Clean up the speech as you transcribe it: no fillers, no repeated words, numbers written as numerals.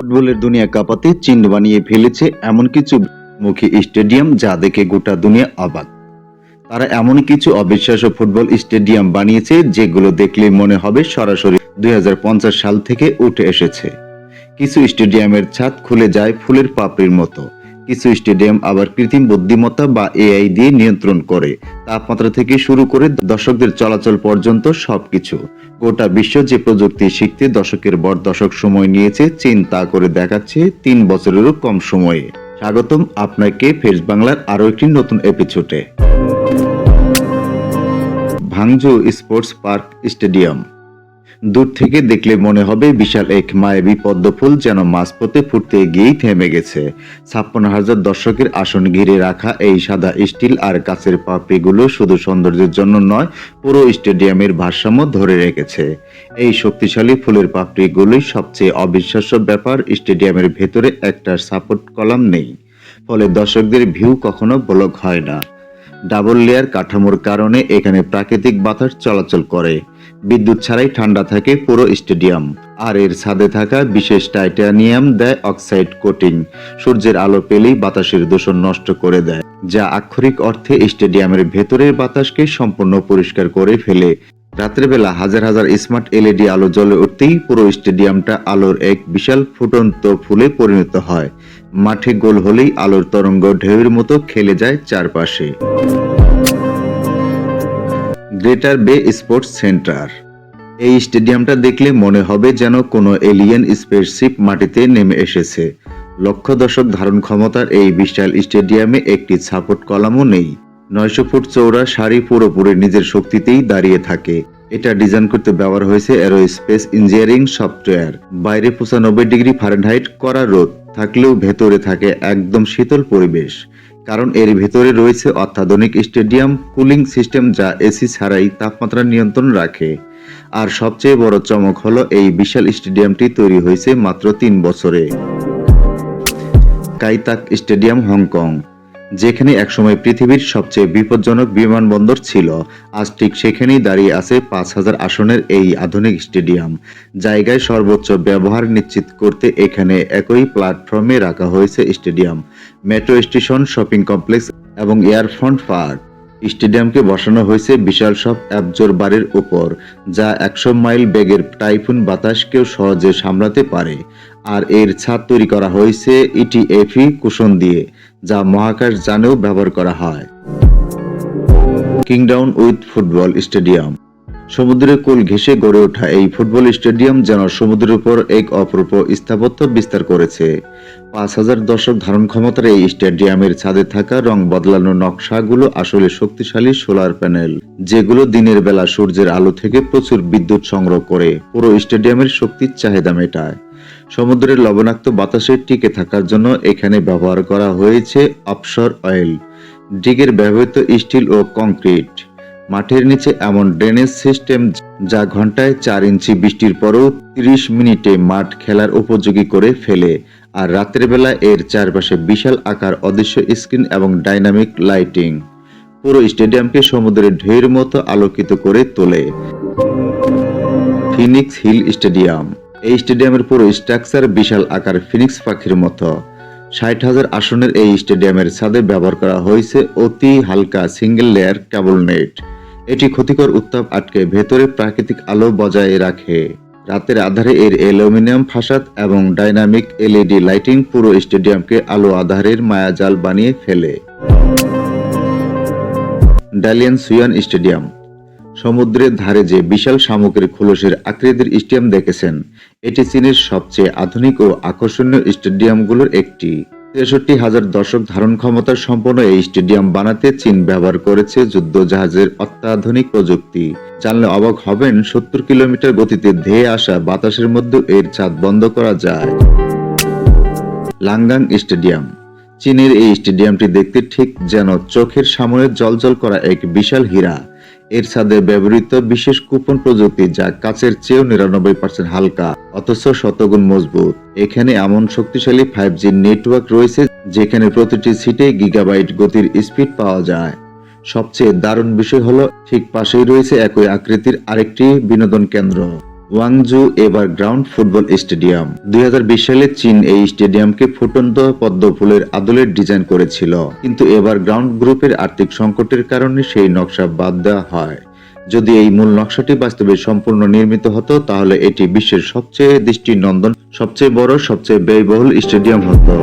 ফুটবলের দুনিয়া কাঁপাতে চীন বানিয়ে ফেলেছে এমন কিছু মুখী স্টেডিয়াম যা দেখে গোটা দুনিয়া অবাক। তারা এমন কিছু অবিশ্বাস্য ফুটবল স্টেডিয়াম বানিয়েছে যেগুলো দেখলে মনে হবে সরাসরি 2050 সাল থেকে উঠে এসেছে। কিছু স্টেডিয়ামের ছাদ খুলে যায় ফুলের পাপড়ির মতো, কিছু স্টেডিয়াম আবার কৃত্রিম বুদ্ধিমত্তা বা এআই দিয়ে নিয়ন্ত্রণ করে, তাপমাত্রা থেকে শুরু করে দর্শকদের চলাচল পর্যন্ত সবকিছু। গোটা বিশ্ব যে প্রযুক্তি শিখতে দশকের পর দশক সময় নিয়েছে, চীন তা করে দেখাচ্ছে 3 বছরেরও কম সময়ে। স্বাগতম আপনাকে ফেস বাংলার আরো একটি নতুন এপিসোডে। ভাংজু স্পোর্টস পার্ক স্টেডিয়াম দূর থেকে দেখলে মনে হবে বিশাল এক মায়াবী পদ্মফুল যেন মাঝপথে ফুটতে গিয়েই থেমে গেছে। 56,000 দর্শকের আসন ঘিরে রাখা এই সাদা স্টিল আর কাচের পাপড়িগুলো শুধু সৌন্দর্যের জন্য নয়, পুরো স্টেডিয়ামের ভারসাম্য ধরে রেখেছে। এই শক্তিশালী ফুলের পাপড়িগুলোই সবচেয়ে অবিশ্বাস্য ব্যাপার। স্টেডিয়ামের ভেতরে একটা সাপোর্ট কলাম নেই, ফলে দর্শকদের ভিউ কখনো ব্লক হয় না। ডাবল লেয়ার কাঠামোর কারণে এখানে প্রাকৃতিক বাতাস চলাচল করে, বিদ্যুৎ ছাড়াই ঠান্ডা থাকে পুরো স্টেডিয়াম। আর এর ছাদে থাকা বিশেষ টাইটানিয়াম ডাই অক্সাইড কোটিং সূর্যের আলো পেলেই বাতাসের দূষণ নষ্ট করে দেয়, যা আক্ষরিক অর্থে স্টেডিয়ামের ভেতরের বাতাসকে সম্পূর্ণ পরিষ্কার করে ফেলে। রাতের বেলা হাজার হাজার স্মার্ট এলইডি আলো জ্বলে উঠতেই পুরো স্টেডিয়ামটা আলোর এক বিশাল ফুটন্ত ফুলে পরিণত হয়। মাঠে গোল হলেই আলোর তরঙ্গ ঢেউয়ের মতো খেলে যায় চারপাশে। গ্রেটার বে স্পোর্টস সেন্টার, এই স্টেডিয়ামটা দেখলে মনে হবে যেন কোনো এলিয়েন স্পেসশিপ মাটিতে নেমে এসেছে। লক্ষ দর্শক ধারণ ক্ষমতার এই বিশাল স্টেডিয়ামে একটি সাপোর্ট কলামও নেই। 900 ফুট চৌড়া সারি পুরোপুরি নিজের শক্তিতেই দাঁড়িয়ে থাকে। এটা ডিজাইন করতে ব্যবহার হয়েছে এরোস্পেস ইঞ্জিনিয়ারিং সফটওয়্যার। বাইরে 95 ডিগ্রি ফারেনহাইট কড়া রোদ থাকলেও ভেতরে থাকে একদম শীতল পরিবেশ, কারণ এর ভেতরে রয়েছে অত্যাধুনিক স্টেডিয়াম কুলিং সিস্টেম যা এসি ছাড়াই তাপমাত্রা নিয়ন্ত্রণ রাখে। আর সবচেয়ে বড় চমক হলো এই বিশাল স্টেডিয়ামটি তৈরি হয়েছে মাত্র 3 বছরে। কাই তাক স্টেডিয়াম হংকং, যেখানে একসময় পৃথিবীর সবচেয়ে বিপজ্জনক বিমানবন্দর ছিল, আজ ঠিক সেখানেই দাঁড়িয়ে আছে 5,000 আসনের এই আধুনিক স্টেডিয়াম। জায়গায় সর্বোচ্চ ব্যবহার নিশ্চিত করতে এখানে একই প্ল্যাটফর্মে রাখা হয়েছে stadium, metro station, shopping complex এবং এয়ারফ্রন্ট পার্ক। স্টেডিয়ামকে বসানো হয়েছে বিশাল সব অ্যাবজর্বারের উপর, যা 100 মাইল বেগের টাইফুন বাতাসকেও সহজে সামলাতে পারে। আর এর ছাদ তৈরি করা হয়েছে ইটিএফি কুশন দিয়ে, যা মহাকাশ যানেও ব্যবহার করা হয়। কিংডাউন উইথ ফুটবল স্টেডিয়াম, সমুদ্রের কোল ঘেঁষে গড়ে ওঠা এই ফুটবল স্টেডিয়াম যেন সমুদ্রের উপর এক অপরূপ স্থাপত্য বিস্তার করেছে। 5,000 দর্শক ধারণ ক্ষমতার এই স্টেডিয়ামের ছাদে থাকা রং বদলানো নকশাগুলো আসলে শক্তিশালী সোলার প্যানেল, যেগুলো দিনের বেলা সূর্যের আলো থেকে প্রচুর বিদ্যুৎ সংগ্রহ করে পুরো স্টেডিয়ামের শক্তির চাহিদা মেটায়। সমুদ্রের লবণাক্ত বাতাসে টিকে থাকার জন্য এখানে ব্যবহার করা হয়েছে অফশোর অয়েল ডিগের ব্যবহৃত স্টিল ও কংক্রিট। মাঠের নিচে এমন ড্রেনেজ সিস্টেম যা ঘন্টায় 4 ইঞ্চি বৃষ্টির পরও 30 মিনিটে মাঠ খেলার উপযোগী করে ফেলে। আর রাতের বেলা এর চারপাশে বিশাল আকার অদৃশ্য স্ক্রিন এবং ডাইনামিক লাইটিং পুরো স্টেডিয়ামকে সমুদ্রের ঢেউয়ের মতো আলোকিত করে তোলে। ফিনিক্স হিল স্টেডিয়াম, এই স্টেডিয়ামের পুরো স্ট্রাকচার বিশাল আকার ফিনিক্স পাখির মতো। 60,000 আসনের এই স্টেডিয়ামের ছাদে ব্যবহার করা হয়েছে অতি হালকা সিঙ্গেল লেয়ার কেবল নেট। এটি ক্ষতিকর উত্তাপ আটকে ভেতরে প্রাকৃতিক আলো বজায় রাখে। রাতের আধারে এর অ্যালুমিনিয়াম ফাসাদ এবং ডাইনামিক এলইডি লাইটিং পুরো স্টেডিয়ামকে আলো আধারের মায়াজাল বানিয়ে ফেলে। ডালিয়ান সুয়ান স্টেডিয়াম, সমুদ্রের ধারে যে বিশাল শামুকের খোলসের আকৃতির স্টেডিয়াম দেখেছেন, এটি চীনের সবচেয়ে আধুনিক ও আকর্ষণীয় স্টেডিয়ামগুলোর একটি। 63,000 দর্শক ধারণ ক্ষমতার সম্পন্ন এই স্টেডিয়াম বানাতে চীন ব্যবহার করেছে যুদ্ধ জাহাজের অত্যাধুনিক প্রযুক্তি। জানলে অবাক হবেন, 70 কিলোমিটার গতিতে ধেয়ে আসা বাতাসের মধ্যে এর ছাদ বন্ধ করা যায়। লাঙ্গাং স্টেডিয়াম, চীনের এই স্টেডিয়ামটি দেখতে ঠিক যেন চোখের সামনে জ্বলজ্বল করা এক বিশাল হীরা। এর ছাদে ব্যবহৃত বিশেষ কুপন প্রযুক্তি যা কাচের চেয়েও 99% হালকা অথচ শতগুণ মজবুত। এখানে এমন শক্তিশালী 5G নেটওয়ার্ক রয়েছে যেখানে প্রতিটি সিটে গিগাবাইট গতির স্পিড পাওয়া যায়। সবচেয়ে দারুণ বিষয় হলো ঠিক পাশেই রয়েছে একই আকৃতির আরেকটি বিনোদন কেন্দ্র, ওয়াংজু এভারগ্রাউন্ড ফুটবল স্টেডিয়াম 2020 সালে চীন এই স্টেডিয়ামকে ফুটন্ত পদ্ম ফুলের আদলে ডিজাইন করেছিল, কিন্তু এভারগ্রাউন্ড গ্রুপের আর্থিক সংকটের কারণে সেই নকশা বাদ দেওয়া হয়। যদি এই মূল নকশাটি বাস্তবে সম্পূর্ণ নির্মিত হতো তাহলে এটি বিশ্বের সবচেয়ে দৃষ্টিনন্দন, সবচেয়ে বড়, সবচেয়ে ব্যয়বহুল স্টেডিয়াম হতো।